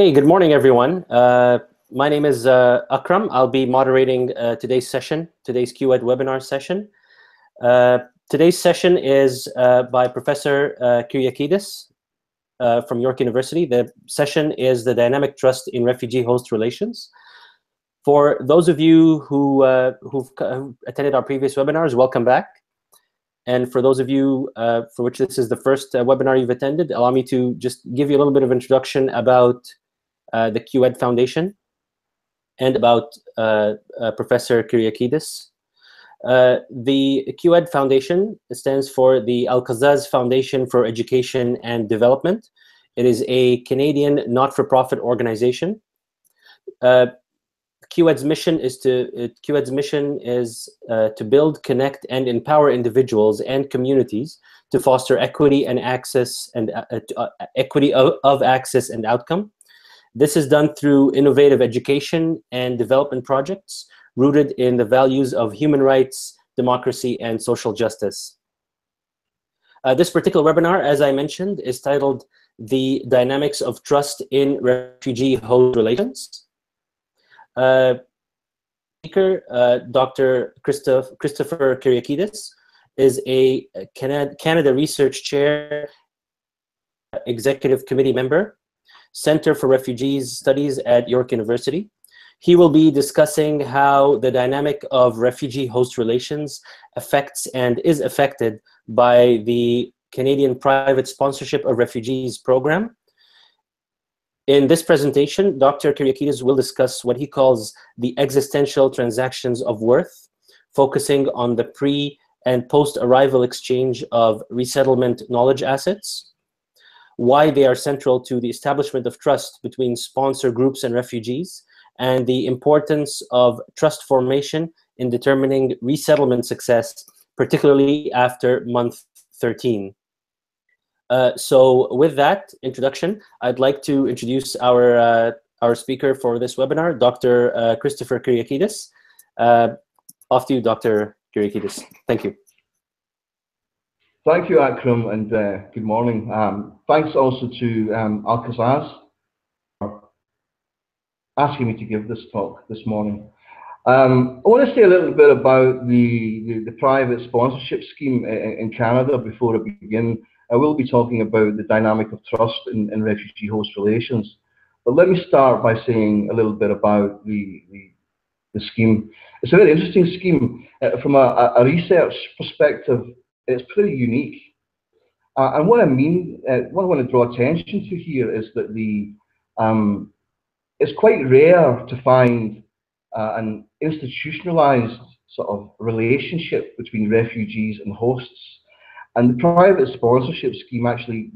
Okay, good morning, everyone. My name is Akram. I'll be moderating today's session, today's QEd webinar session. Today's session is by Professor Kyriakides from York University. The session is the Dynamic Trust in Refugee-Host Relations. For those of you who've attended our previous webinars, welcome back. And for those of you for which this is the first webinar you've attended, allow me to just give you a little bit of introduction about the QEd Foundation and about Professor Kyriakides. The QEd Foundation stands for the Al-Qazzaz Foundation for Education and Development. It is a Canadian not-for-profit organization. QEd's mission is to build, connect, and empower individuals and communities to foster equity and access and equity of access and outcome. This is done through innovative education and development projects rooted in the values of human rights, democracy, and social justice. This particular webinar, as I mentioned, is titled "The Dynamics of Trust in Refugee-Host Relations." Speaker, Dr. Christopher Kyriakides, is a Canada Research Chair, Executive Committee member, Center for Refugees Studies at York University. He will be discussing how the dynamic of refugee-host relations affects and is affected by the Canadian Private Sponsorship of Refugees program. In this presentation, Dr. Kyriakides will discuss what he calls the existential transactions of worth, focusing on the pre- and post-arrival exchange of resettlement knowledge assets, why they are central to the establishment of trust between sponsor groups and refugees, and the importance of trust formation in determining resettlement success, particularly after month 13. So with that introduction, I'd like to introduce our speaker for this webinar, Dr. Christopher Kyriakides. Off to you, Dr. Kyriakides. Thank you. Thank you, Akram, and good morning. Thanks also to Al-Qazzaz for asking me to give this talk this morning. I want to say a little bit about the private sponsorship scheme in Canada before I begin. I will be talking about the dynamic of trust in refugee-host relations. But let me start by saying a little bit about the scheme. It's a very interesting scheme. From a research perspective, it's pretty unique. And what I mean, what I want to draw attention to here is that it's quite rare to find an institutionalized sort of relationship between refugees and hosts. And the private sponsorship scheme actually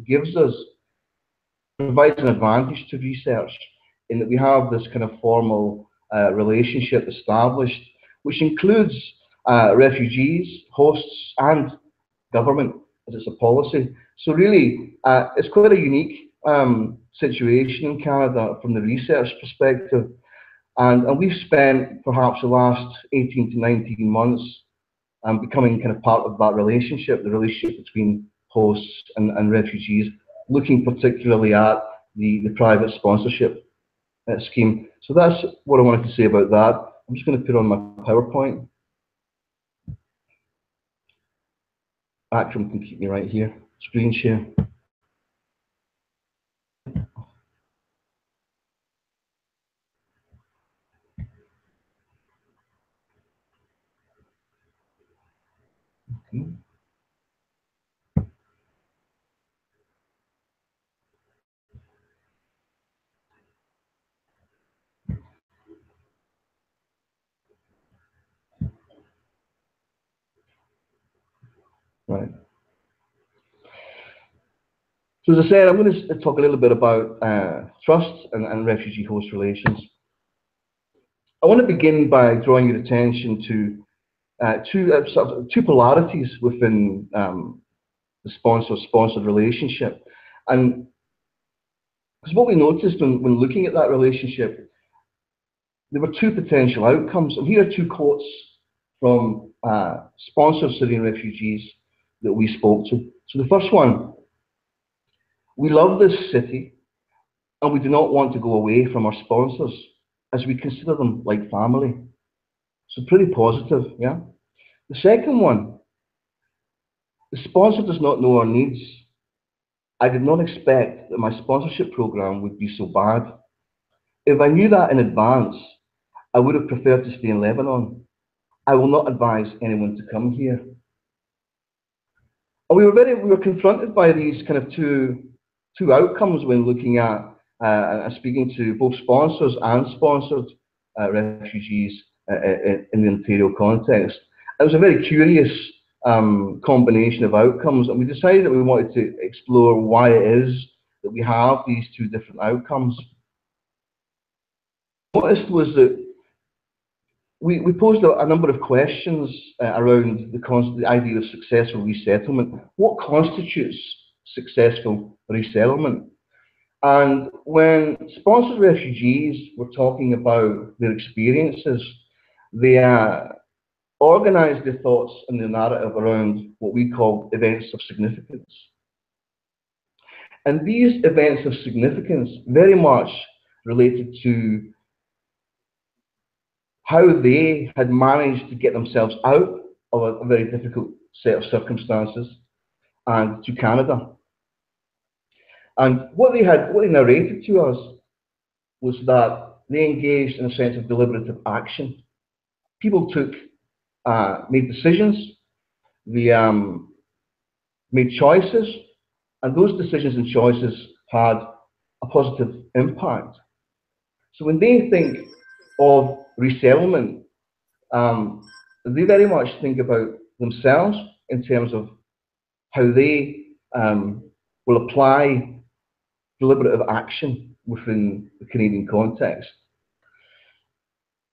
provides an advantage to research in that we have this kind of formal relationship established, which includes refugees, hosts, and government, as it's a policy. So really, it's quite a unique situation in Canada from the research perspective. And we've spent perhaps the last 18 to 19 months becoming kind of part of that relationship, the relationship between hosts and refugees, looking particularly at the private sponsorship scheme. So that's what I wanted to say about that. I'm just going to put on my PowerPoint. Akram can keep me right here. Screen share. Okay. Right. So as I said, I'm going to talk a little bit about trust and refugee-host relations. I want to begin by drawing your attention to two polarities within the sponsor-sponsored relationship. And because what we noticed when looking at that relationship, there were two potential outcomes. And here are two quotes from sponsored Syrian refugees that we spoke to. So the first one: "We love this city, and we do not want to go away from our sponsors as we consider them like family. So pretty positive, yeah. The second one, the sponsor does not know our needs. I did not expect that my sponsorship program would be so bad. If I knew that in advance, I would have preferred to stay in Lebanon. I will not advise anyone to come here. And we were confronted by these kind of two outcomes when looking at and speaking to both sponsors and sponsored refugees in the Ontario context. It was a very curious combination of outcomes, and we decided that we wanted to explore why it is that we have these two different outcomes. What I noticed was that we posed a number of questions around the idea of successful resettlement. What constitutes successful resettlement? And when sponsored refugees were talking about their experiences, they organised their thoughts and their narrative around what we call events of significance. And these events of significance very much related to how they had managed to get themselves out of a very difficult set of circumstances and to Canada. And what they narrated to us was that they engaged in a sense of deliberative action. People made decisions, they made choices, and those decisions and choices had a positive impact. So when they think of resettlement, they very much think about themselves in terms of how they will apply deliberative action within the Canadian context.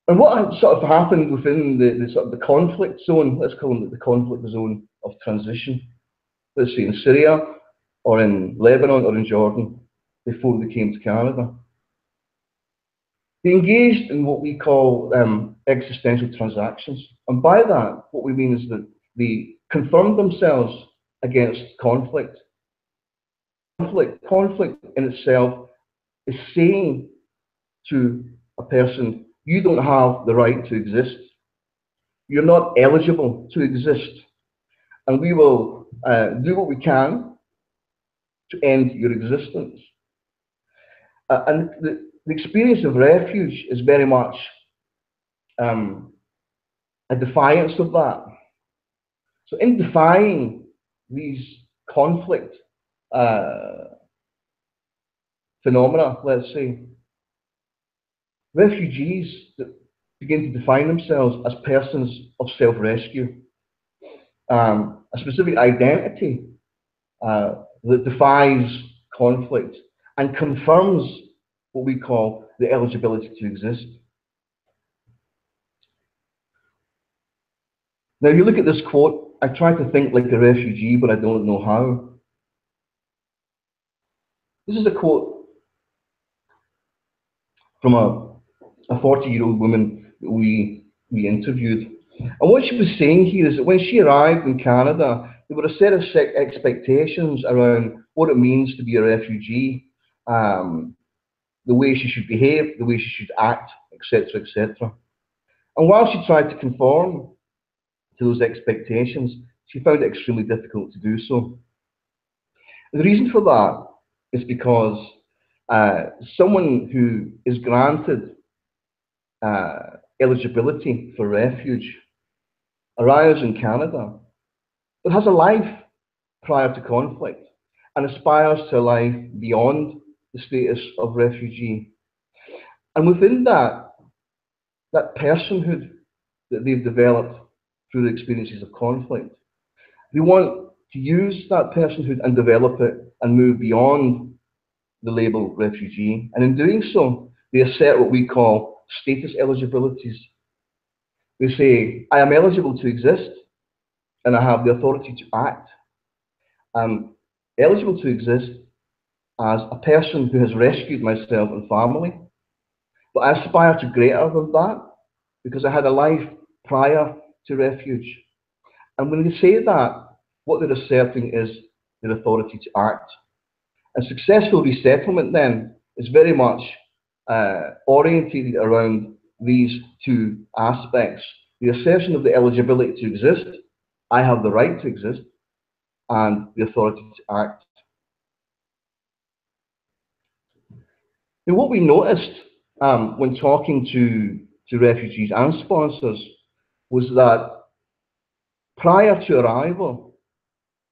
And what had sort of happened within the sort of the conflict zone, let's call it the conflict zone of transition, let's say in Syria or in Lebanon or in Jordan, before they came to Canada. They engaged in what we call existential transactions. And by that, what we mean is that they confirmed themselves against conflict. Conflict in itself is saying to a person, you don't have the right to exist. You're not eligible to exist. And we will do what we can to end your existence. And the experience of refuge is very much a defiance of that. So in defying these conflict phenomena, let's say, refugees begin to define themselves as persons of self-rescue, a specific identity that defies conflict and confirms what we call the eligibility to exist. Now, if you look at this quote, I try to think like a refugee, but I don't know how. This is a quote from a 40-year-old woman that we interviewed. And what she was saying here is that when she arrived in Canada, there were a set of expectations around what it means to be a refugee, the way she should behave, the way she should act, etc., etc. And while she tried to conform to those expectations, she found it extremely difficult to do so. The reason for that is because someone who is granted eligibility for refuge arrives in Canada, but has a life prior to conflict and aspires to a life beyond the status of refugee. And within that personhood that they've developed through the experiences of conflict, they want to use that personhood and develop it and move beyond the label refugee. And in doing so, they assert what we call status eligibilities. They say, I am eligible to exist and I have the authority to act. I'm eligible to exist as a person who has rescued myself and family, but I aspire to greater than that because I had a life prior to refuge. And when they say that, what they're asserting is their authority to act. And successful resettlement then is very much orientated around these two aspects. The assertion of the eligibility to exist, I have the right to exist, and the authority to act. Now, what we noticed when talking to refugees and sponsors was that prior to arrival,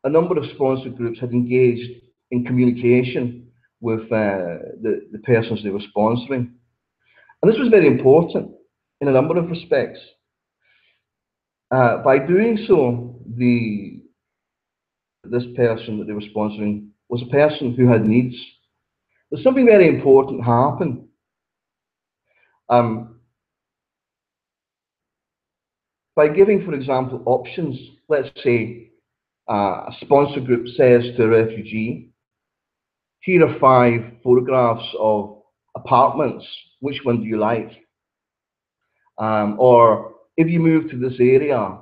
a number of sponsor groups had engaged in communication with the persons they were sponsoring. And this was very important in a number of respects. By doing so, this person that they were sponsoring was a person who had needs. There's something very important happened. By giving, for example, options, let's say a sponsor group says to a refugee, here are 5 photographs of apartments, which one do you like? Or if you move to this area,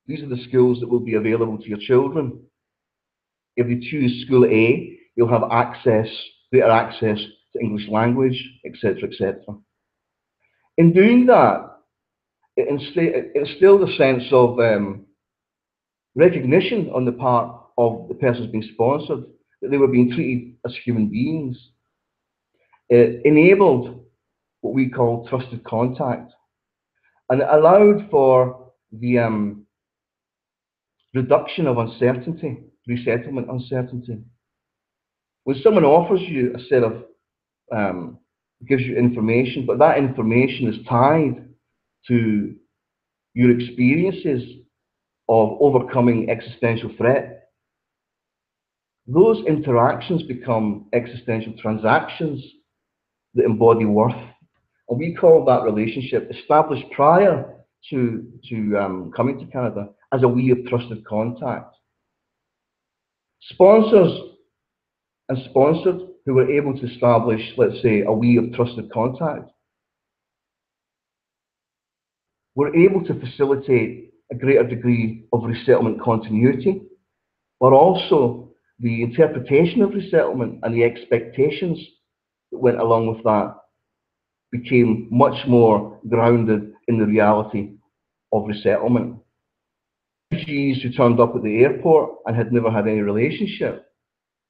these are the schools that will be available to your children. If you choose school A, you'll have greater access to English language, etc., etc. In doing that, it instilled a sense of recognition on the part of the persons being sponsored, that they were being treated as human beings. It enabled what we call trusted contact, and it allowed for the reduction of uncertainty, resettlement uncertainty. When someone offers you a set of, gives you information, but that information is tied to your experiences of overcoming existential threat, those interactions become existential transactions that embody worth. And we call that relationship, established prior to coming to Canada, as a way of trusted contact. Sponsors and sponsored who were able to establish, let's say, a way of trusted contact, were able to facilitate a greater degree of resettlement continuity, but also the interpretation of resettlement and the expectations that went along with that became much more grounded in the reality of resettlement. Refugees who turned up at the airport and had never had any relationship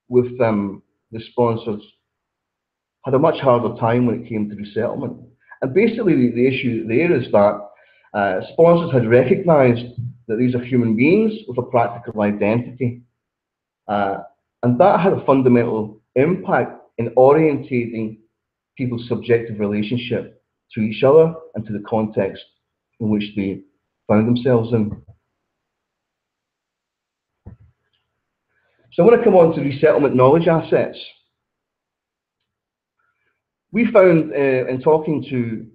with the sponsors had a much harder time when it came to resettlement. And basically the issue there is that sponsors had recognized that these are human beings with a practical identity. And that had a fundamental impact in orientating people's subjective relationship to each other and to the context in which they found themselves in. So I want to come on to resettlement knowledge assets. We found in talking to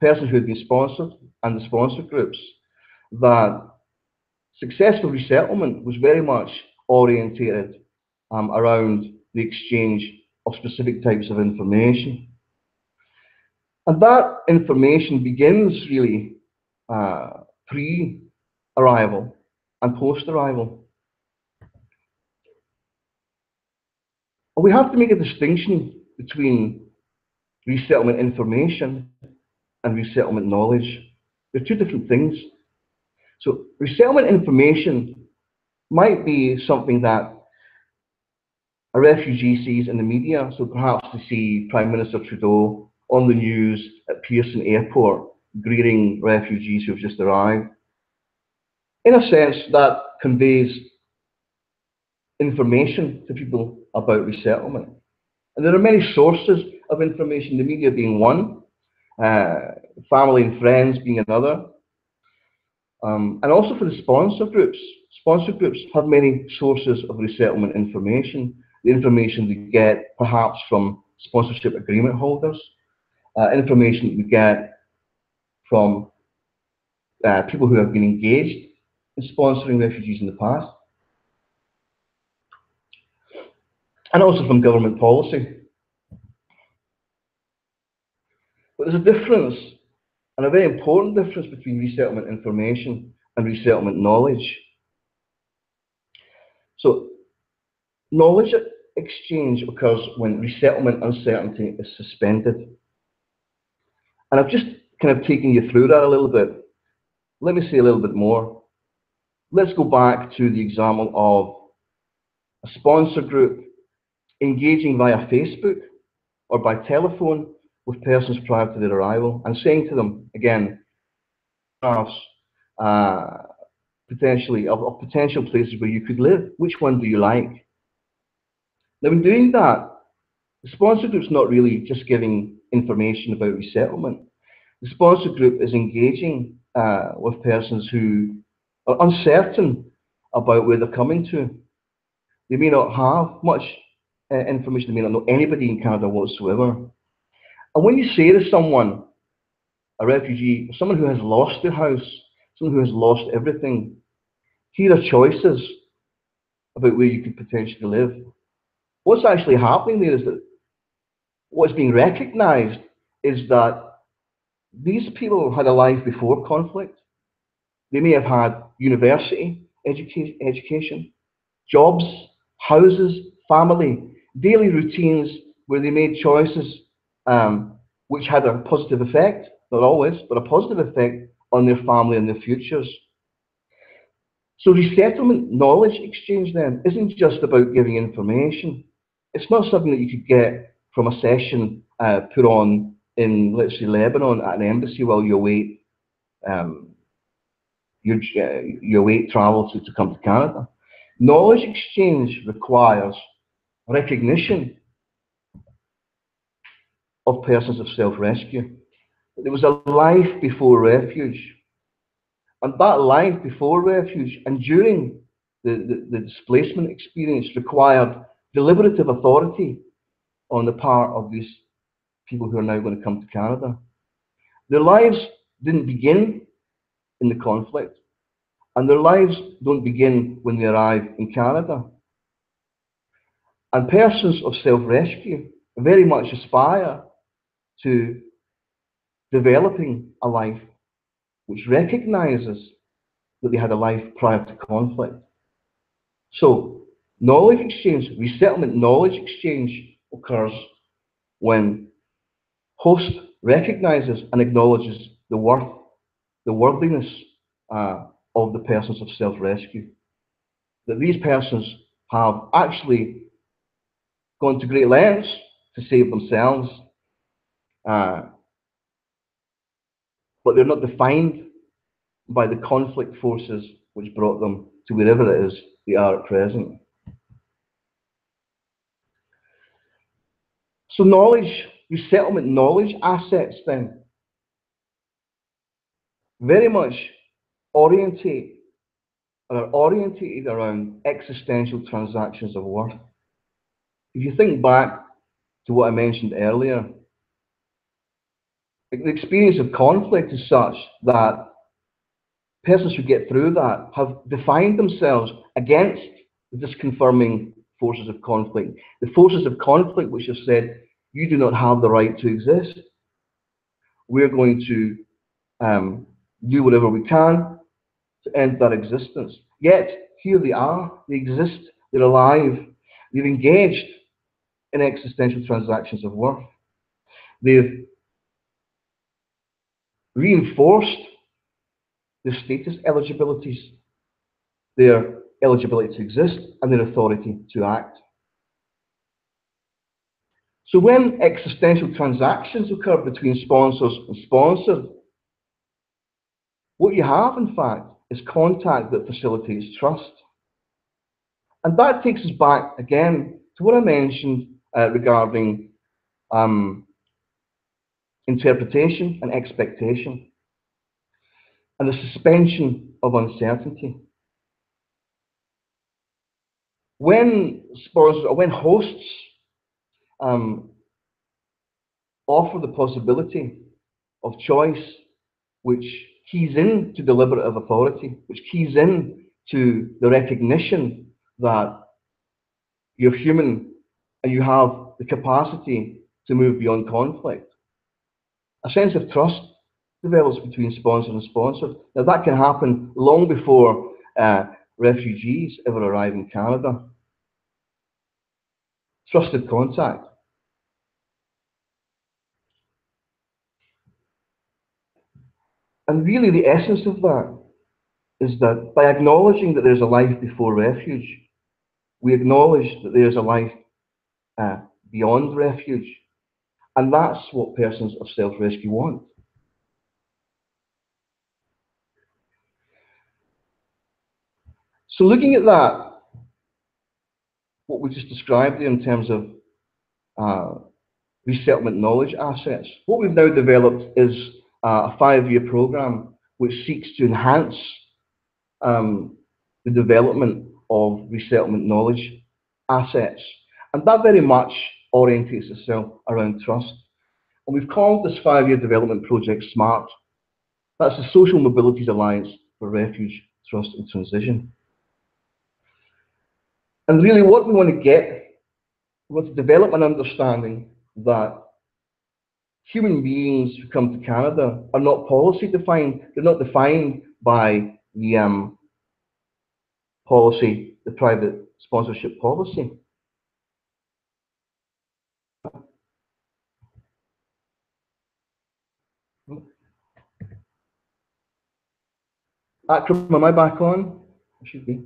persons who had been sponsored and the sponsor groups that successful resettlement was very much orientated around the exchange of specific types of information. And that information begins really pre-arrival and post-arrival. We have to make a distinction between resettlement information and resettlement knowledge. They're two different things. So resettlement information might be something that a refugee sees in the media. So perhaps they see Prime Minister Trudeau on the news at Pearson Airport greeting refugees who have just arrived. In a sense, that conveys information to people about resettlement. And there are many sources of information, the media being one, family and friends being another. And also for the sponsor groups have many sources of resettlement information. The information they get perhaps from sponsorship agreement holders, information that we get from people who have been engaged in sponsoring refugees in the past, and also from government policy. But there's a difference, and a very important difference, between resettlement information and resettlement knowledge. So knowledge exchange occurs when resettlement uncertainty is suspended. And I've just kind of taken you through that a little bit. Let me say a little bit more. Let's go back to the example of a sponsor group engaging via Facebook or by telephone with persons prior to their arrival and saying to them, again, potentially of potential places where you could live. Which one do you like? Now, in doing that, the sponsor group's not really just giving information about resettlement. The sponsor group is engaging with persons who are uncertain about where they're coming to. They may not have much information. They may not know anybody in Canada whatsoever. And when you say to someone, a refugee, someone who has lost their house, someone who has lost everything, here are choices about where you could potentially live. What's actually happening there is that what's being recognized is that these people had a life before conflict. They may have had university education, jobs, houses, family, daily routines where they made choices which had a positive effect, not always, but a positive effect on their family and their futures. So resettlement knowledge exchange then isn't just about giving information. It's not something that you could get from a session put on in, let's say, Lebanon at an embassy while you await you await travel to come to Canada. Knowledge exchange requires recognition of persons of self-rescue. There was a life before refuge. And that life before refuge and during the displacement experience required deliberative authority on the part of these people who are now going to come to Canada. Their lives didn't begin in the conflict, and their lives don't begin when they arrive in Canada. And persons of self-rescue very much aspire to developing a life which recognizes that they had a life prior to conflict. So, knowledge exchange, resettlement knowledge exchange occurs when host recognizes and acknowledges the worthiness of the persons of self-rescue. That these persons have actually gone to great lengths to save themselves, but they're not defined by the conflict forces which brought them to wherever it is they are at present. So knowledge, resettlement knowledge assets then, very much are orientated around existential transactions of worth. If you think back to what I mentioned earlier, the experience of conflict is such that persons who get through that have defined themselves against the disconfirming forces of conflict. The forces of conflict which have said, you do not have the right to exist. We're going to do whatever we can to end that existence. Yet, here they are, they exist, they're alive, they've engaged in existential transactions of worth. They've reinforced their status eligibilities, their eligibility to exist, and their authority to act. So when existential transactions occur between sponsors and sponsored, what you have, in fact, is contact that facilitates trust. And that takes us back, again, to what I mentioned regarding interpretation and expectation, and the suspension of uncertainty. When sponsors or when hosts offer the possibility of choice, which keys in to deliberative authority, which keys in to the recognition that you're human and you have the capacity to move beyond conflict, a sense of trust develops between sponsor and sponsored. Now that can happen long before refugees ever arrive in Canada. trusted contact. And really the essence of that is that by acknowledging that there's a life before refuge, we acknowledge that there's a life beyond refuge. And that's what persons of self-rescue want. So looking at that, what we just described there in terms of resettlement knowledge assets, what we've now developed is a 5-year program which seeks to enhance the development of resettlement knowledge assets. And that very much orientates itself around trust. And we've called this 5-year development project SMART. That's the Social Mobilities Alliance for Refuge, Trust and Transition. And really what we want to get, we want to develop an understanding that human beings who come to Canada are not policy defined. They're not defined by the policy, the private sponsorship policy. Akram, am I back on? I should be.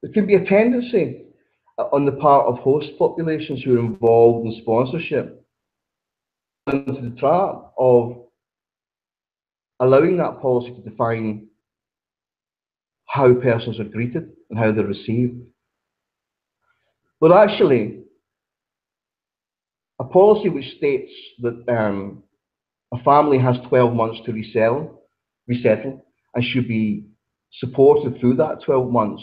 There can be a tendency on the part of host populations who are involved in sponsorship into the trap of allowing that policy to define how persons are greeted and how they're received. But actually, a policy which states that a family has 12 months to resettle, and should be supported through that 12 months,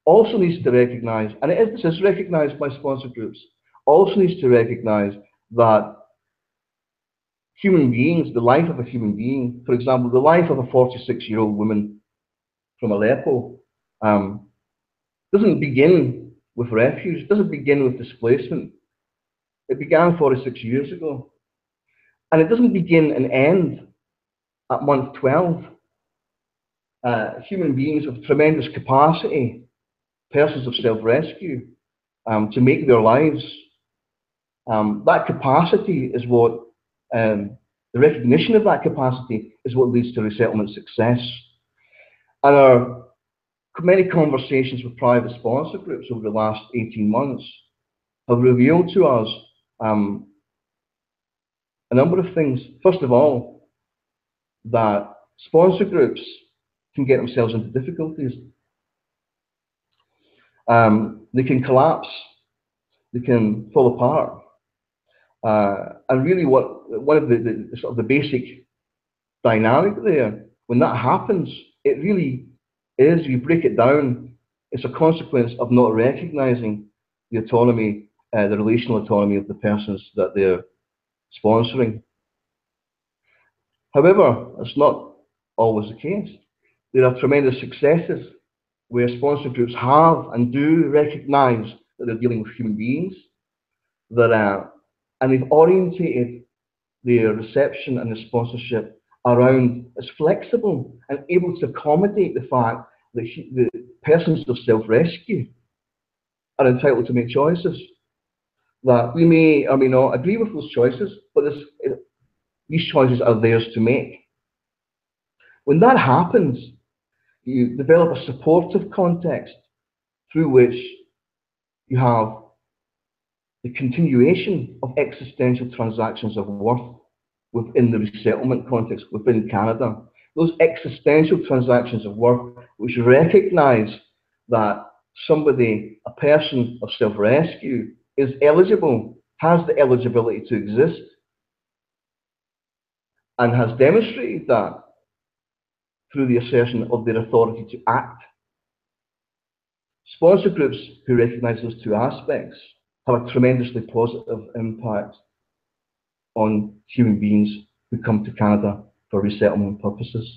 also needs to recognise, and this is recognised by sponsor groups, also needs to recognise that human beings, the life of a human being, for example, the life of a 46-year-old woman from Aleppo, doesn't begin with refuge, doesn't begin with displacement. It began 46 years ago. And it doesn't begin and end at month 12. Human beings with tremendous capacity, persons of self-rescue, to make their lives. That capacity is what, the recognition of that capacity is what leads to resettlement success. And our many conversations with private sponsor groups over the last 18 months have revealed to us a number of things. First of all, that sponsor groups can get themselves into difficulties. They can collapse, they can fall apart. And really one of the sort of the basic dynamic there, when that happens, it really is, you break it down, it's a consequence of not recognizing the autonomy, the relational autonomy of the persons that they're sponsoring. However, that's not always the case. There are tremendous successes where sponsor groups have and do recognize that they're dealing with human beings, and they've orientated their reception and their sponsorship around as flexible and able to accommodate the fact that the persons of self-rescue are entitled to make choices. That we may or may not agree with those choices, but these choices are theirs to make. When that happens, you develop a supportive context through which you have the continuation of existential transactions of worth within the resettlement context within Canada. Those existential transactions of worth which recognize that somebody, a person of self-rescue, is eligible, has the eligibility to exist, and has demonstrated that through the assertion of their authority to act. Sponsor groups who recognize those two aspects have a tremendously positive impact on human beings who come to Canada for resettlement purposes.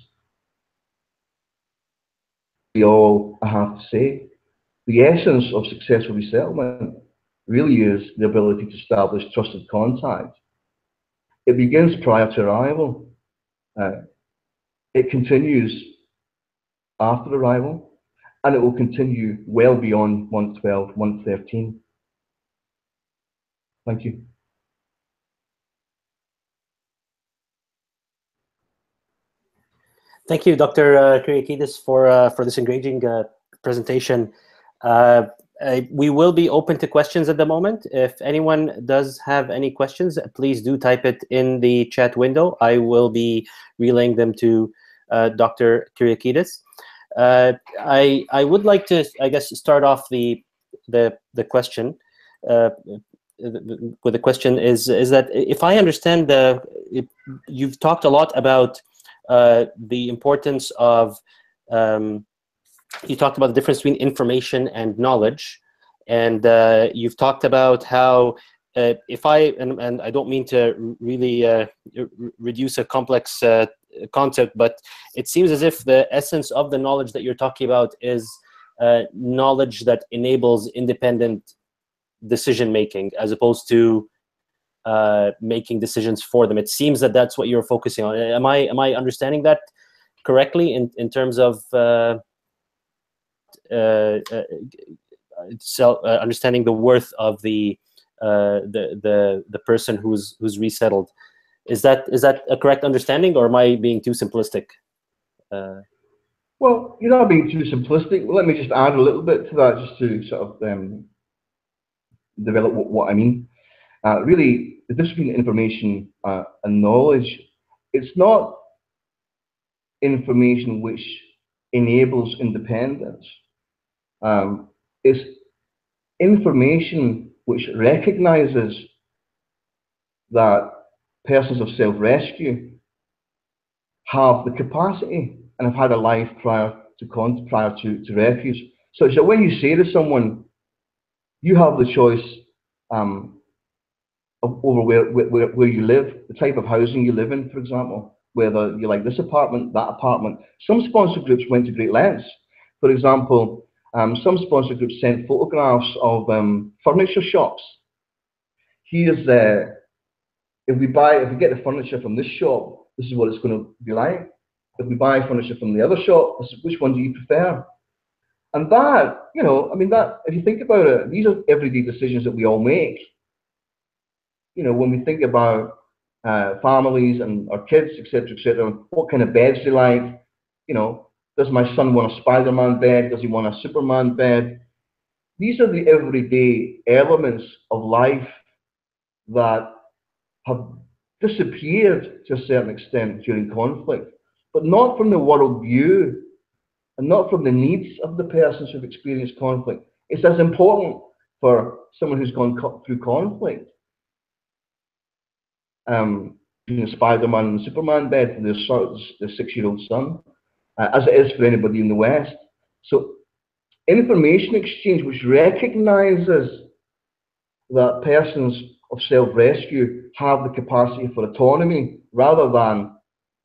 I have to say, the essence of successful resettlement really is the ability to establish trusted contact. It begins prior to arrival. It continues after arrival, and it will continue well beyond month 12, month 13. Thank you. Thank you, Dr. Kyriakides, for this engaging presentation. We will be open to questions at the moment. If anyone does have any questions, please do type it in the chat window. I will be relaying them to Dr. Kyriakides. I would like to, I guess, start off the question. With the question is that if I understand, you've talked a lot about the importance of, you talked about the difference between information and knowledge, and you've talked about how if and I don't mean to really reduce a complex concept, but it seems as if the essence of the knowledge that you're talking about is knowledge that enables independent decision making, as opposed to making decisions for them. It seems that that's what you're focusing on. Am I understanding that correctly in terms of understanding the worth of the person who's resettled? Is that a correct understanding, or am I being too simplistic? Well, you're not being too simplistic. Let me just add a little bit to that, just to sort of develop what I mean. Really, the difference between information and knowledge, it's not information which enables independence. It's information which recognizes that persons of self-rescue have the capacity and have had a life prior to refuge. So when you say to someone, you have the choice over where you live, the type of housing you live in, for example, whether you like this apartment, that apartment. Some sponsor groups went to great lengths. For example, some sponsor groups sent photographs of furniture shops. Here's if we get the furniture from this shop, this is what it's going to be like. If we buy furniture from the other shop, which one do you prefer? And that, if you think about it, these are everyday decisions that we all make. When we think about families and our kids, etc., what kind of beds they like, does my son want a Spider-Man bed? Does he want a Superman bed? These are the everyday elements of life that have disappeared to a certain extent during conflict, but not from the worldview and not from the needs of the persons who've experienced conflict. It's as important for someone who's gone through conflict, a Spider-Man and Superman bed for their 6-year-old son, as it is for anybody in the West. So information exchange which recognizes that persons of self-rescue have the capacity for autonomy, rather than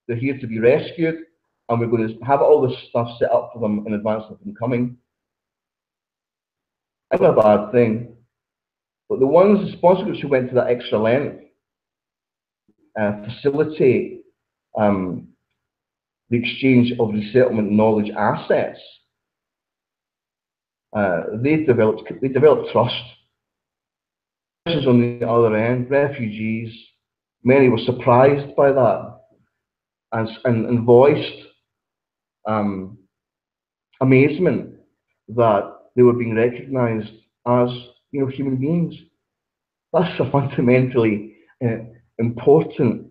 they're here to be rescued and we're going to have all this stuff set up for them in advance of them coming. It's not a bad thing. But the sponsor groups who went to that extra length facilitate the exchange of resettlement knowledge assets. They developed trust. On the other end, refugees, many were surprised by that and voiced amazement that they were being recognized as human beings. That's a fundamentally important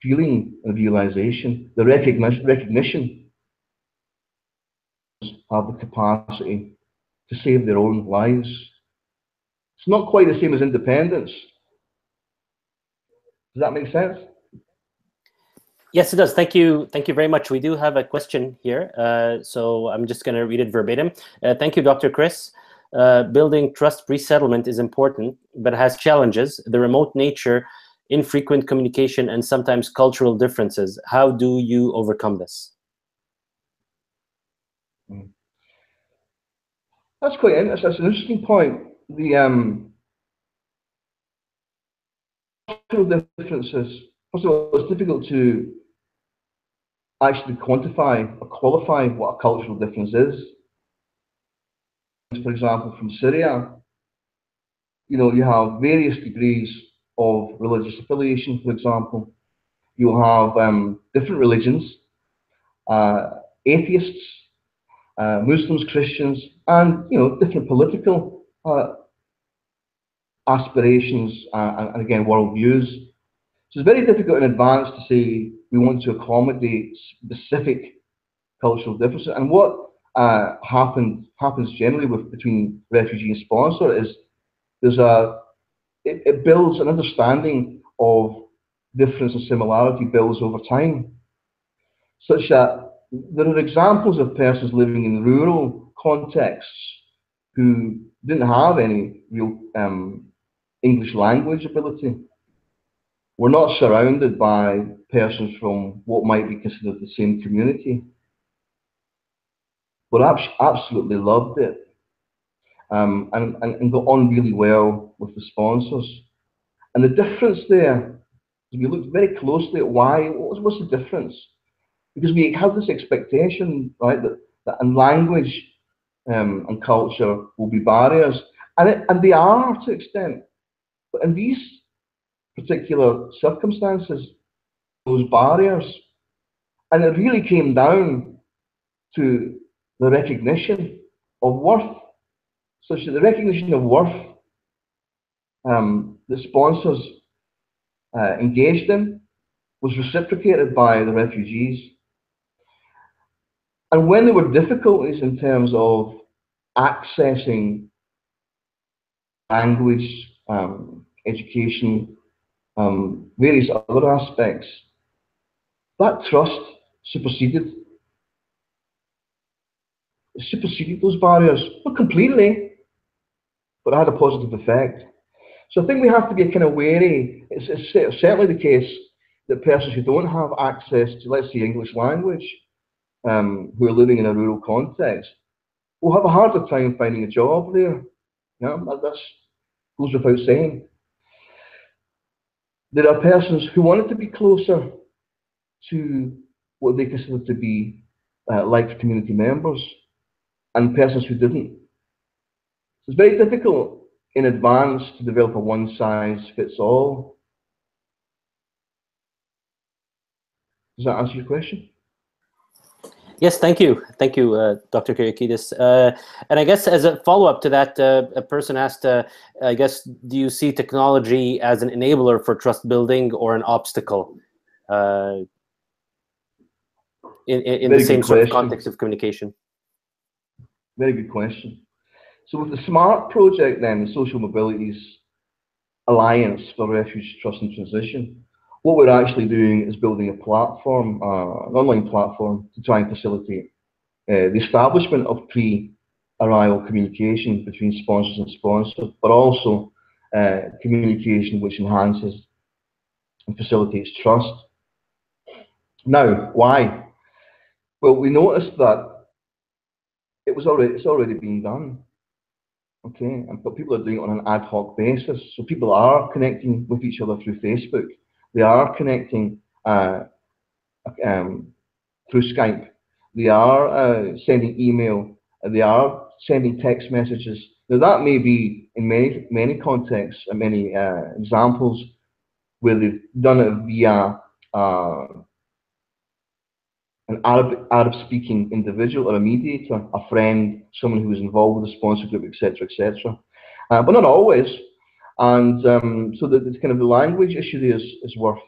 feeling and realization. The recognition have the capacity to save their own lives. It's not quite the same as independence. Does that make sense? Yes, it does. Thank you very much. We do have a question here, so I'm just going to read it verbatim. Thank you, Dr. Chris. Building trust resettlement is important, but has challenges. The remote nature, infrequent communication, and sometimes cultural differences. How do you overcome this? That's quite interesting. That's an interesting point. The cultural differences. First of all, it's difficult to actually quantify or qualify what a cultural difference is. For example, from Syria, You know, you have various degrees of religious affiliation, for example. You'll have different religions, atheists, Muslims, Christians, and you know, different political aspirations and again worldviews. So it's very difficult in advance to say we want to accommodate specific cultural differences. And what happens generally with between refugee and sponsor is there's it builds an understanding of difference and similarity builds over time, such that there are examples of persons living in rural contexts who didn't have any real English language ability. We're not surrounded by persons from what might be considered the same community, but absolutely loved it and got on really well with the sponsors. And the difference there, if you look very closely at why, what's the difference? Because we have this expectation, right, that in language and culture will be barriers, and they are to an extent. But in these particular circumstances, those barriers, and it really came down to the recognition of worth, such that the recognition of worth the sponsors engaged in was reciprocated by the refugees. And when there were difficulties in terms of accessing language, education, various other aspects, that trust superseded those barriers. Not completely, but it had a positive effect. So I think we have to be kind of wary. It's certainly the case that persons who don't have access to, let's say, English language, who are living in a rural context, will have a harder time finding a job there. Yeah, that goes without saying. There are persons who wanted to be closer to what they consider to be like community members, and persons who didn't. So it's very difficult in advance to develop a one-size-fits-all. Does that answer your question? Yes, thank you. Thank you, Dr. Kyriakides. And I guess as a follow-up to that, a person asked, I guess, do you see technology as an enabler for trust building or an obstacle in the same sort of context of communication? Very good question. So with the SMART project then, the Social Mobilities Alliance for Refuge, Trust and Transition, what we're actually doing is building a platform, an online platform, to try and facilitate the establishment of pre-arrival communication between sponsors and sponsored, but also communication which enhances and facilitates trust. Now, why? Well, we noticed that it's already being done. Okay, but people are doing it on an ad hoc basis. So people are connecting with each other through Facebook. They are connecting through Skype. They are sending email. They are sending text messages. Now that may be in many contexts and many examples where they've done it via an Arab-speaking individual or a mediator, a friend, someone who was involved with the sponsor group, etc., etc. But not always. And so the kind of the language issue there is worth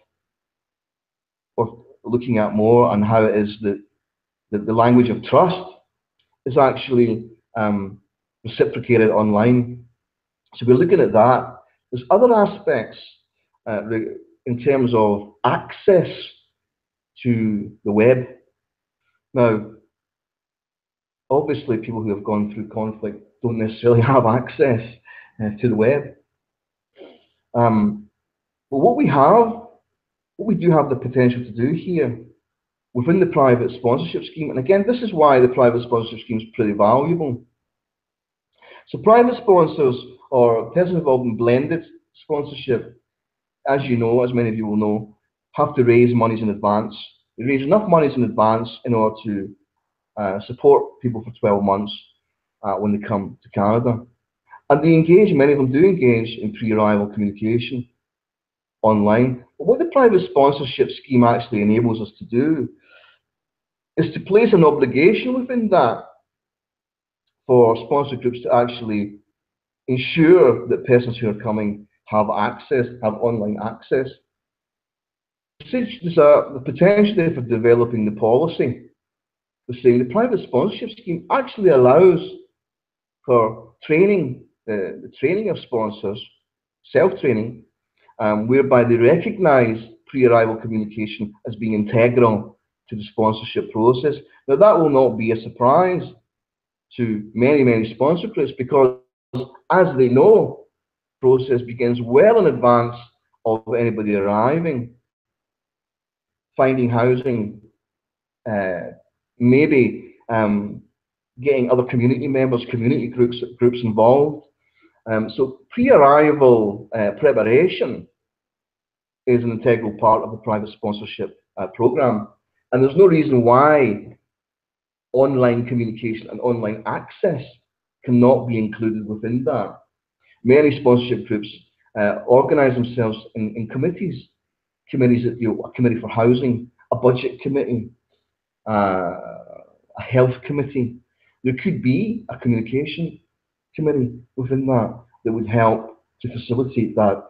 looking at more, and how it is that the language of trust is actually reciprocated online. So we're looking at that. There's other aspects in terms of access to the web. Now, obviously, people who have gone through conflict don't necessarily have access to the web. But what we do have the potential to do here within the private sponsorship scheme, and again, this is why the private sponsorship scheme is pretty valuable. So private sponsors, or persons involved in blended sponsorship, as you know, as many of you will know, have to raise monies in advance. They raise enough monies in advance in order to support people for 12 months when they come to Canada. And they engage, many of them do engage in pre-arrival communication online. But what the private sponsorship scheme actually enables us to do is to place an obligation within that for sponsor groups to actually ensure that persons who are coming have access, have online access. There's a potential there for developing the policy. We're saying the private sponsorship scheme actually allows for training, the training of sponsors, self-training, whereby they recognise pre-arrival communication as being integral to the sponsorship process. Now that will not be a surprise to many, many sponsor groups, because as they know, the process begins well in advance of anybody arriving. Finding housing, maybe getting other community members, community groups involved. So pre-arrival preparation is an integral part of the private sponsorship program, and there's no reason why online communication and online access cannot be included within that. Many sponsorship groups organise themselves in committees. Committees, a committee for housing, a budget committee, a health committee. There could be a communication committee within that that would help to facilitate that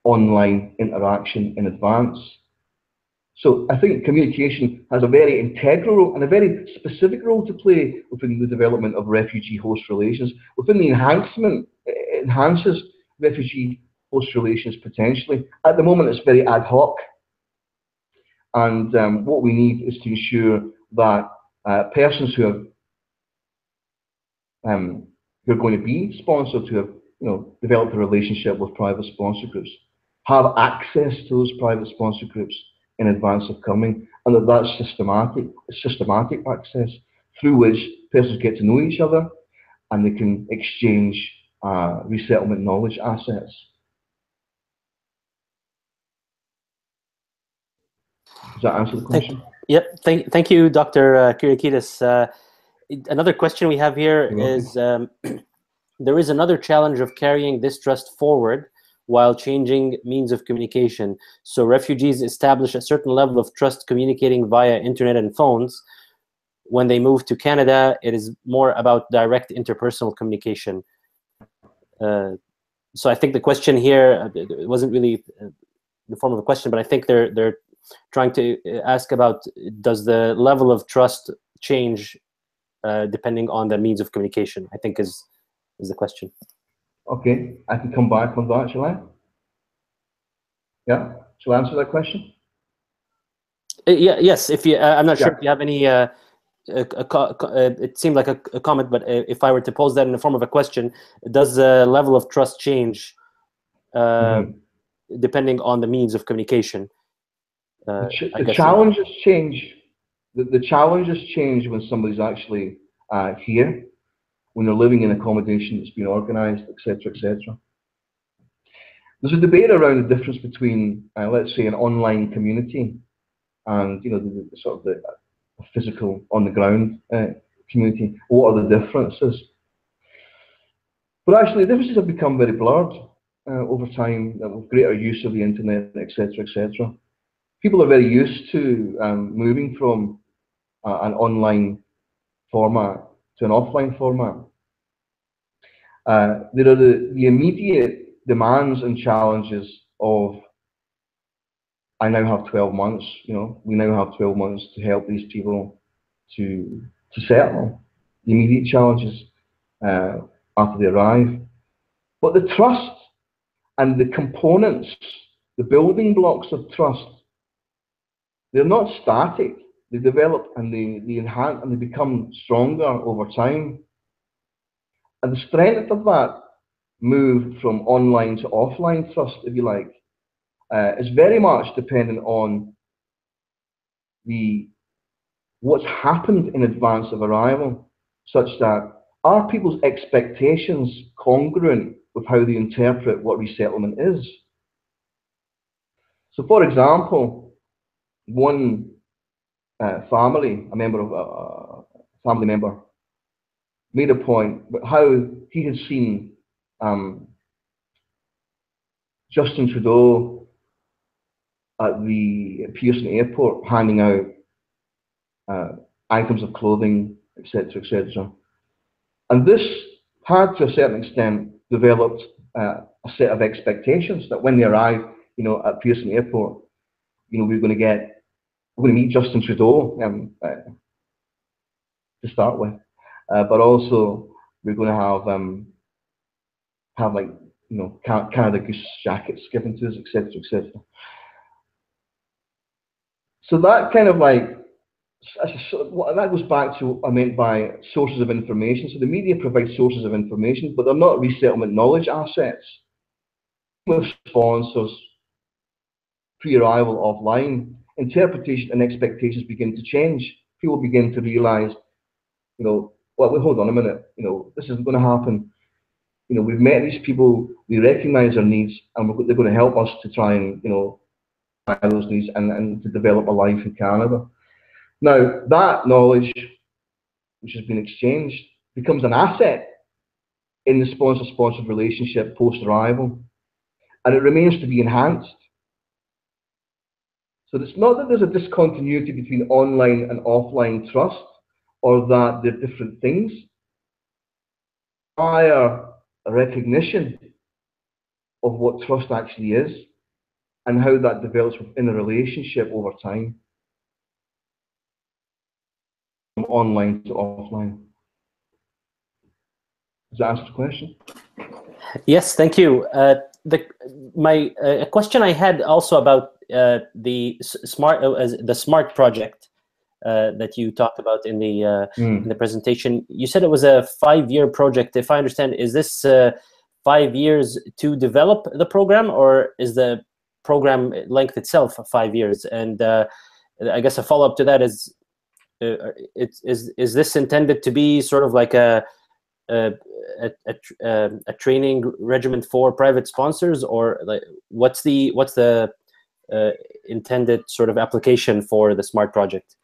online interaction in advance. So I think communication has a very integral role and a very specific role to play within the development of refugee-host relations. Within the enhancement, it enhances refugee-host relations potentially. At the moment, it's very ad hoc. And what we need is to ensure that persons who are going to be sponsored, who have developed a relationship with private sponsor groups, have access to those private sponsor groups in advance of coming, and that's systematic access through which persons get to know each other and they can exchange resettlement knowledge assets. Does that answer the question? Yep. Thank you, Dr. Kyriakides. Another question we have here is, there is another challenge of carrying this trust forward while changing means of communication. So refugees establish a certain level of trust communicating via internet and phones. When they move to Canada, it is more about direct interpersonal communication. So I think the question here, it wasn't really the form of a question, but I think they're trying to ask about, does the level of trust change depending on the means of communication, I think is the question. Okay, I can come back on that, shall I? Yeah, shall I answer that question? Yes, if you, I'm not sure if you have any, it seemed like a comment, but if I were to pose that in the form of a question, does the level of trust change depending on the means of communication? The challenges change. The challenges change when somebody's actually here, when they're living in accommodation that's been organised, etc., etc. There's a debate around the difference between, let's say, an online community and the sort of the physical, on-the-ground community. What are the differences? But actually, the differences have become very blurred over time with greater use of the internet, etc., etc. People are very used to moving from an online format to an offline format. There are the immediate demands and challenges of, I now have 12 months, we now have 12 months to help these people to settle. The immediate challenges after they arrive. But the trust and the components, the building blocks of trust, they're not static. They develop and they enhance and they become stronger over time. And the strength of that move from online to offline trust, if you like, is very much dependent on what's happened in advance of arrival, such that are people's expectations congruent with how they interpret what resettlement is? So, for example, one family member made a point about how he had seen Justin Trudeau at the Pearson Airport handing out items of clothing, etc., etc. And this had, to a certain extent, developed a set of expectations that when they arrived, at Pearson Airport, we're going to meet Justin Trudeau to start with, but also we're going to have like Canada Goose jackets given to us, etc., etc. So that kind of like that goes back to what I meant by sources of information. So the media provides sources of information, but they're not resettlement knowledge assets. With sponsors pre-arrival offline, interpretation and expectations begin to change. People begin to realise, well, hold on a minute, this isn't going to happen. We've met these people, we recognise their needs, and they're going to help us to try and, buy those needs and to develop a life in Canada. Now, that knowledge, which has been exchanged, becomes an asset in the sponsor-sponsored relationship post-arrival, and it remains to be enhanced. So it's not that there's a discontinuity between online and offline trust, or that they're different things. Higher recognition of what trust actually is and how that develops within a relationship over time, from online to offline. Does that answer the question? Yes, thank you. A question I had also about the SMART project that you talked about in the presentation. You said it was a 5-year project. If I understand, is this 5 years to develop the program, or is the program length itself 5 years? And I guess a follow-up to that is this intended to be sort of like a training regimen for private sponsors, or like what's the intended sort of application for the SMART project?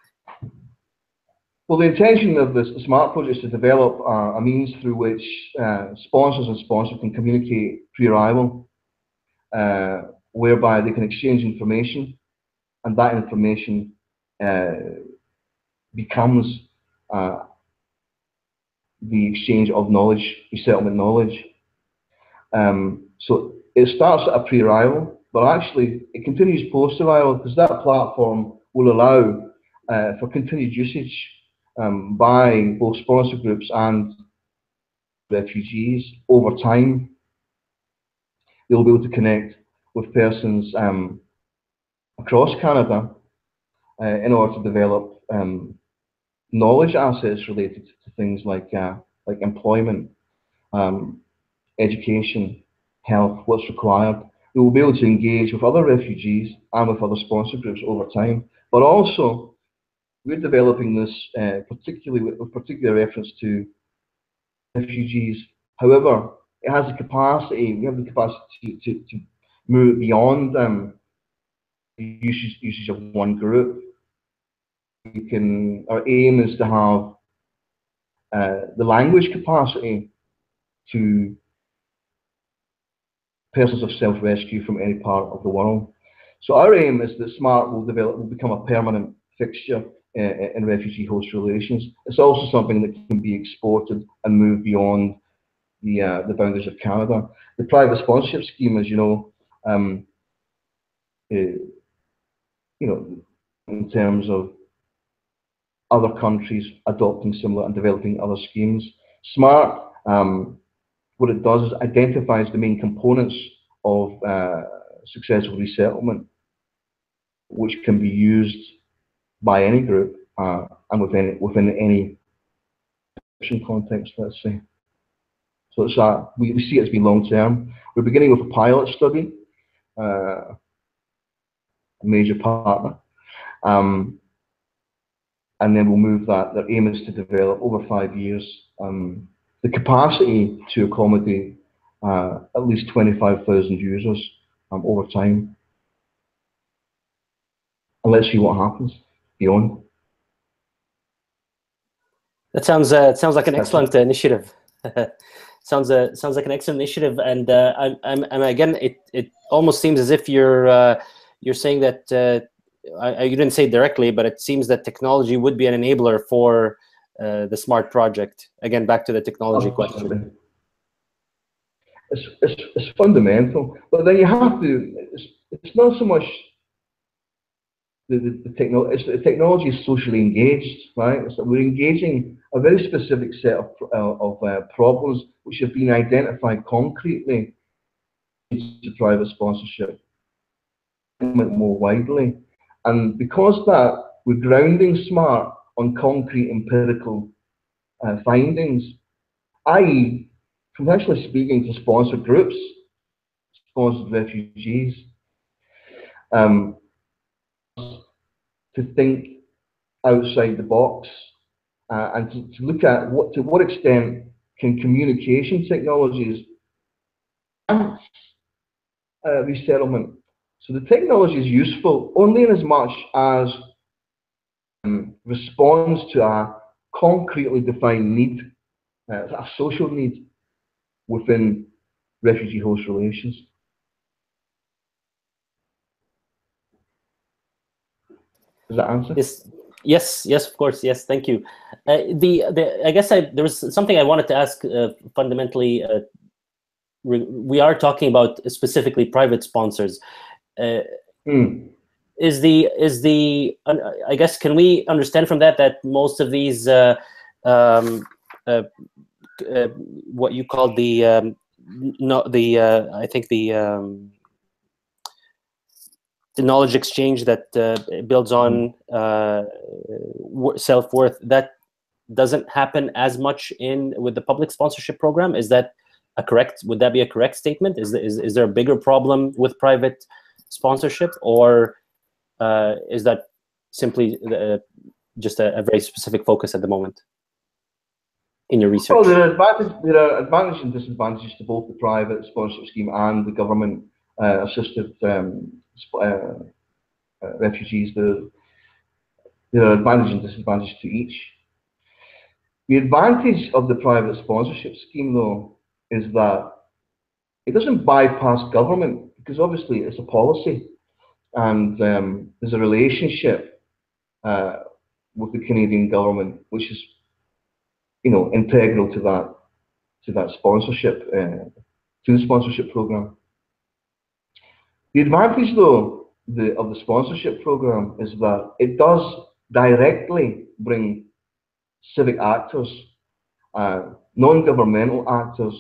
Well, the intention of the SMART project is to develop a means through which sponsors and sponsors can communicate pre-arrival, whereby they can exchange information, and that information becomes the exchange of knowledge, resettlement knowledge. So it starts at a pre-arrival, but actually it continues post-arrival, because that platform will allow for continued usage by both sponsor groups and refugees over time. They'll be able to connect with persons across Canada in order to develop knowledge assets related to things like employment, education, health, what's required. They will be able to engage with other refugees and with other sponsor groups over time. But also, we're developing this particularly with particular reference to refugees. However, it has the capacity, we have the capacity to move beyond the usage of one group. Our aim is to have the language capacity to persons of self-rescue from any part of the world. So our aim is that SMART will become a permanent fixture in refugee-host relations. It's also something that can be exported and move beyond the boundaries of Canada. The private sponsorship scheme, as you know, in terms of other countries adopting similar and developing other schemes. SMART, what it does is identifies the main components of successful resettlement, which can be used by any group and within any context, let's say. So it's we see it as being long term. We're beginning with a pilot study, a major partner, and then we'll move that. Their aim is to develop over 5 years the capacity to accommodate at least 25,000 users over time. And let's see what happens beyond. That sounds like an excellent initiative. Sounds like an excellent initiative, and I'm again, it almost seems as if you're saying that you didn't say it directly, but it seems that technology would be an enabler for the SMART project. Again, back to the technology question. It's fundamental, but then you have to. It's not so much the technology. The technology is socially engaged, right? So we're engaging a very specific set of problems which have been identified concretely to private sponsorship more widely, and because that we're grounding SMART on concrete empirical findings, i.e., from actually speaking to sponsor groups, sponsored refugees, to think outside the box and to look at to what extent can communication technologies resettlement. So the technology is useful only in as much as responds to a concretely defined need, a social need within refugee-host relations. Does that answer? Yes, of course, yes. Thank you. I guess there was something I wanted to ask fundamentally. We are talking about specifically private sponsors. Is the I guess, can we understand from that most of these what you call the I think the knowledge exchange that builds on self-worth, that doesn't happen as much with the public sponsorship program? Is that would that be a correct statement? Is there a bigger problem with private sponsorship, or is that simply just a very specific focus at the moment in your research? Well, there are advantages and disadvantages to both the private sponsorship scheme and the government assisted refugees. There are advantages and disadvantages to each. The advantage of the private sponsorship scheme, though, is that it doesn't bypass government, because obviously it's a policy, and there's a relationship with the Canadian government, which is, integral to that sponsorship, to the sponsorship program. The advantage, though, of the sponsorship program is that it does directly bring civic actors, non-governmental actors,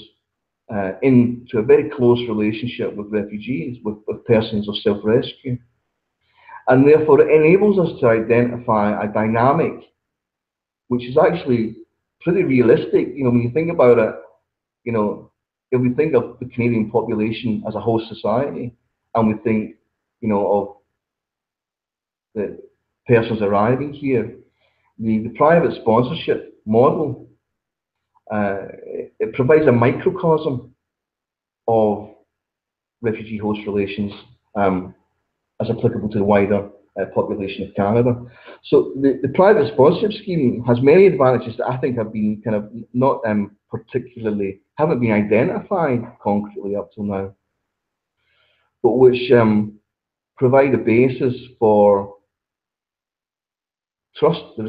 into a very close relationship with refugees, with persons of self-rescue. And therefore it enables us to identify a dynamic which is actually pretty realistic. When you think about it, if we think of the Canadian population as a host society, and we think, of the persons arriving here, the private sponsorship model, it provides a microcosm of refugee host relations as applicable to the wider population of Canada. So the private sponsorship scheme has many advantages that I think have been kind of not haven't been identified concretely up till now, but which provide a basis for trust, the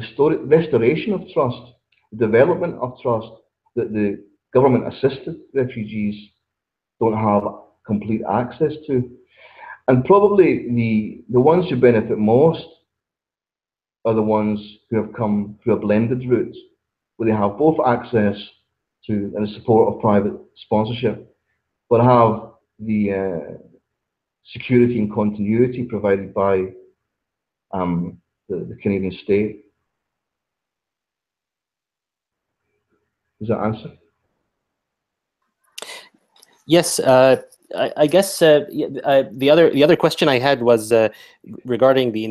restoration of trust, the development of trust that the government-assisted refugees don't have complete access to. And probably the ones who benefit most are the ones who have come through a blended route, where they have both access to and the support of private sponsorship, but have the security and continuity provided by the Canadian state. Does that answer? Yes. I guess the other question I had was regarding the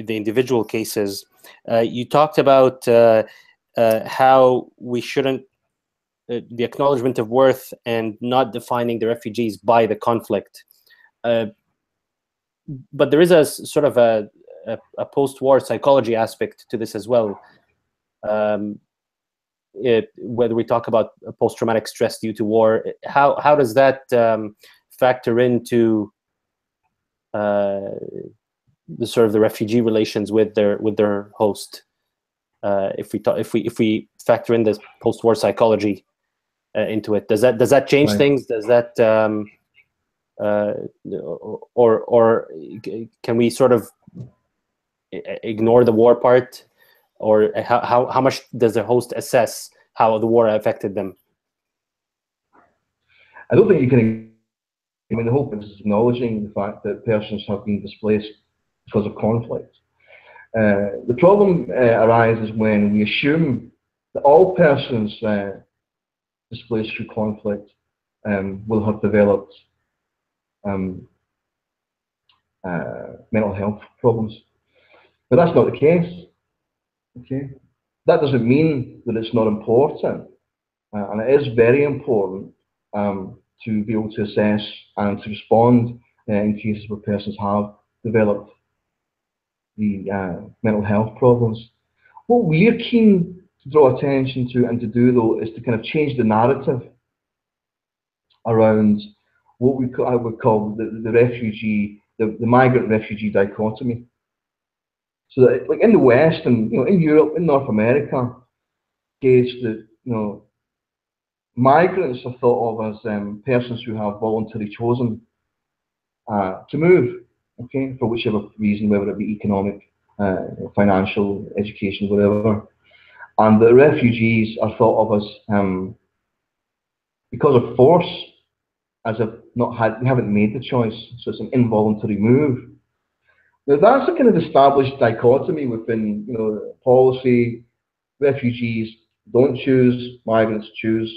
individual cases. You talked about how we shouldn't the acknowledgement of worth and not defining the refugees by the conflict. But there is a sort of a post-war psychology aspect to this as well. whether we talk about post-traumatic stress due to war, how does that factor into the sort of the refugee relations with their host? If we factor in this post-war psychology into it, does that change things? Does that or can we sort of ignore the war part, or how much does the host assess how the war affected them? I don't think you can. I mean, the whole thing is acknowledging the fact that persons have been displaced because of conflict. The problem arises when we assume that all persons displaced through conflict will have developed mental health problems. But that's not the case. Okay, that doesn't mean that it's not important, and it is very important to be able to assess and to respond in cases where persons have developed the mental health problems. What we're keen to draw attention to and to do, though, is to kind of change the narrative around what I would call the refugee, the migrant-refugee dichotomy. So that, like in the West and in Europe, in North America, case that migrants are thought of as persons who have voluntarily chosen to move, okay, for whichever reason, whether it be economic, financial, education, whatever. And the refugees are thought of as, because of force, as if we haven't made the choice, so it's an involuntary move. Now that's a kind of established dichotomy within policy. Refugees don't choose, migrants choose.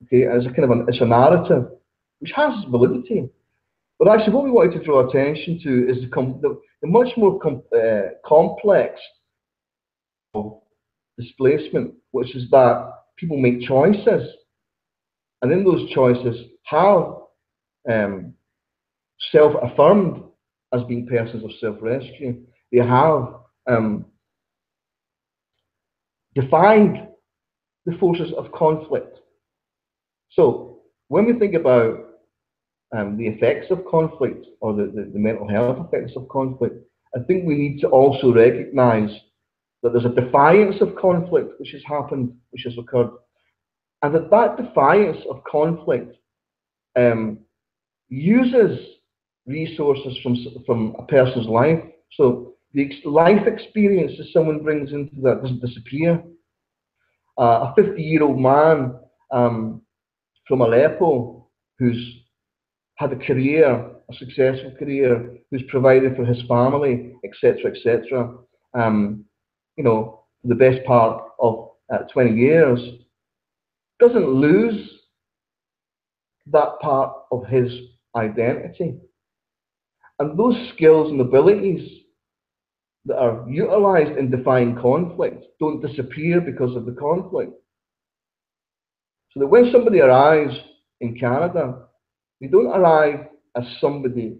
Okay, as a kind of it's a narrative which has validity. But actually, what we wanted to draw attention to is the much more complex of displacement, which is that people make choices, and in those choices have self-affirmed as being persons of self-rescue. They have defined the forces of conflict. So when we think about the effects of conflict, or the mental health effects of conflict, I think we need to also recognize that there's a defiance of conflict which has happened, which has occurred, and that defiance of conflict uses resources from a person's life. So the life experience that someone brings into that doesn't disappear. A 50-year-old man from Aleppo who's had a career, a successful career, who's provided for his family, etc., etc., for the best part of 20 years, doesn't lose that part of his identity. And those skills and abilities that are utilized in defying conflict don't disappear because of the conflict. So that when somebody arrives in Canada, they don't arrive as somebody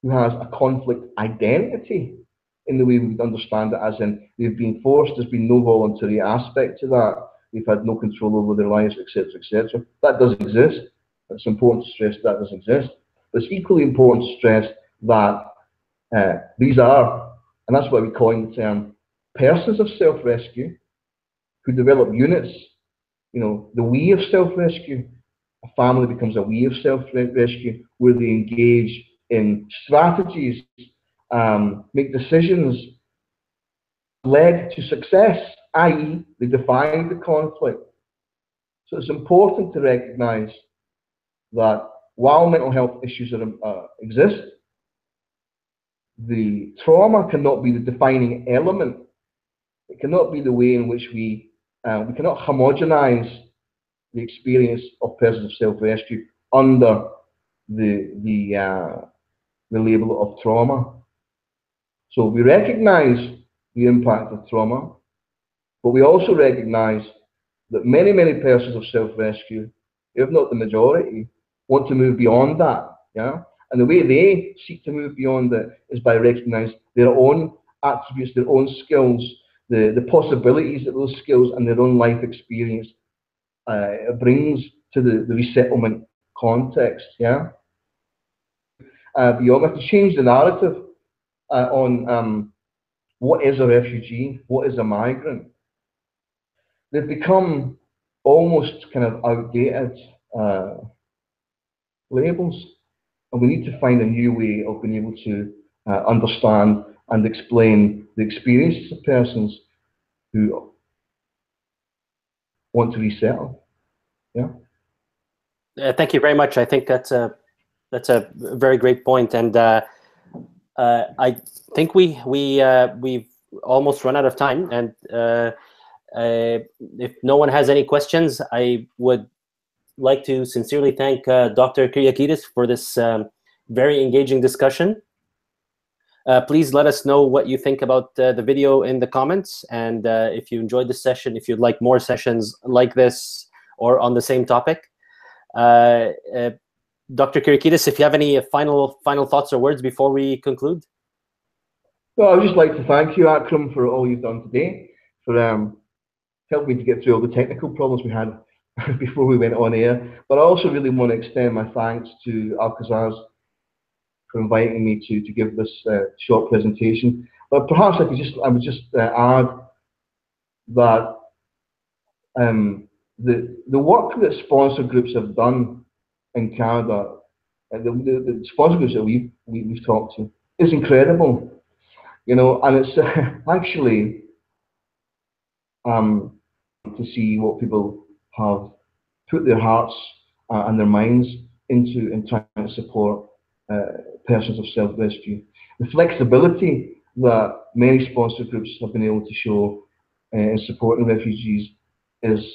who has a conflict identity in the way we would understand it, as in they've been forced, there's been no voluntary aspect to that, they've had no control over their lives, etc., etc. That does exist. It's important to stress that does exist. But it's equally important to stress that these are, and that's why we coin the term, persons of self-rescue who develop units, the we of self-rescue. A family becomes a we of self-rescue where they engage in strategies, make decisions led to success, i.e. they define the conflict. So it's important to recognize that while mental health issues exist, the trauma cannot be the defining element. It cannot be the way in which we cannot homogenize the experience of persons of self-rescue under the label of trauma. So we recognize the impact of trauma, but we also recognize that many persons of self-rescue, if not the majority, want to move beyond that. Yeah, and the way they seek to move beyond it is by recognizing their own attributes, their own skills, the possibilities that those skills and their own life experience brings to the resettlement context. Yeah. We have to change the narrative on what is a refugee, what is a migrant. They've become almost kind of outdated labels, and we need to find a new way of being able to understand and explain the experiences of persons who want to resettle. Yeah. Thank you very much. I think that's a very great point, and I think we've almost run out of time. And if no one has any questions, I would like to sincerely thank Dr. Kyriakides for this very engaging discussion. Please let us know what you think about the video in the comments, and if you enjoyed this session, if you'd like more sessions like this or on the same topic. Dr. Kyriakides, if you have any final thoughts or words before we conclude. Well, I'd just like to thank you, Akram, for all you've done today, for helping me to get through all the technical problems we had before we went on air. But I also really want to extend my thanks to Alcazar's for inviting me to give this short presentation. But perhaps I would just add that the work that sponsor groups have done in Canada, the sponsor groups that we've talked to, is incredible. You know, and it's actually to see what people have put their hearts and their minds into in trying to support persons of self-rescue. The flexibility that many sponsor groups have been able to show in supporting refugees is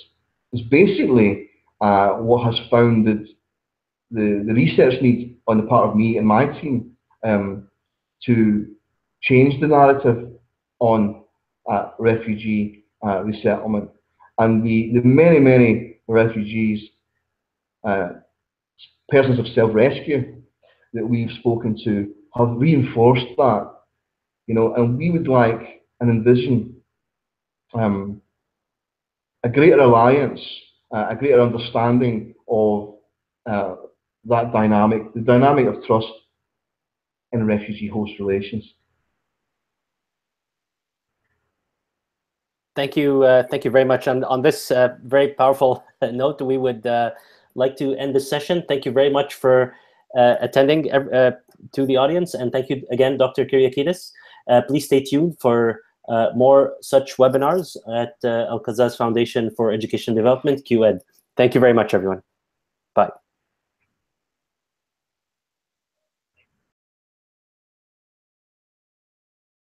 basically what has founded the research need on the part of me and my team to change the narrative on refugee resettlement. And the many refugees, persons of self-rescue that we've spoken to have reinforced that, you know, and we would like and envision a greater alliance, a greater understanding of that dynamic, the dynamic of trust in refugee-host relations. Thank you very much. And on this very powerful note, we would like to end this session. Thank you very much for attending to the audience, and thank you again, Dr. Kyriakides. Please stay tuned for more such webinars at Alcazar's Foundation for Education Development, QED. Thank you very much, everyone. Bye.